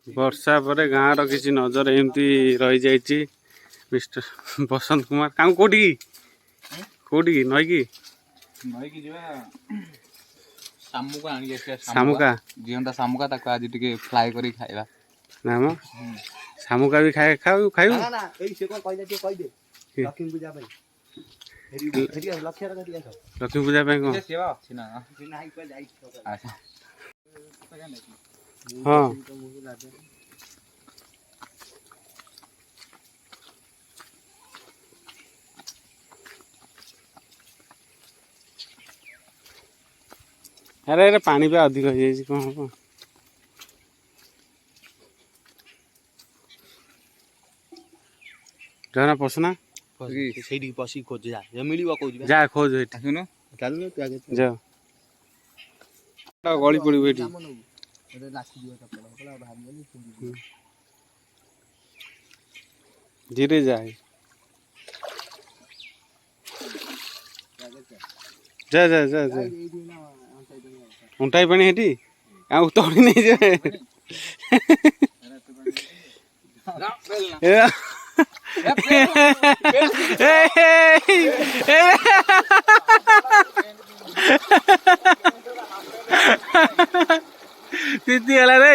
वर्षा पर गाँव रही नजर एमती रही जाइए मिस्टर बसंत कुमार काम कौटी कौटी नई की शामुका जीवंता शामुका ताको आज टिके फ्राई करी खाइबा नाम शामुका भी खाए खाऊ खाऊ ना ना एई से को कहले के कह दे लक्ष्मी पूजा भाई फेरी लक्ष्य रा दिया सब लक्ष्मी पूजा पे कौन सेवा अछि ना नाही को जाई अच्छा हाँ अरे अरे पानी पे अधिक हो जाए कौन हम जाना पसना ସେଇଠି ବସି ଖୋଜ ଯା ଯେ ମିଳିବ କହୁଛି जा खोज एठी सुनो ଚାଲୁ ତୁ ଆଗେ जाओ गली पड़ो एठी ଗୋଟେ ଲାଖି ଦିଅ ଚପଲ କଲା ବାହାରି ଗଲି धीरे जाए जा जा जा जा उंटाई पानी हेटी आ तोड़ी नहीं जाए तीती हला रे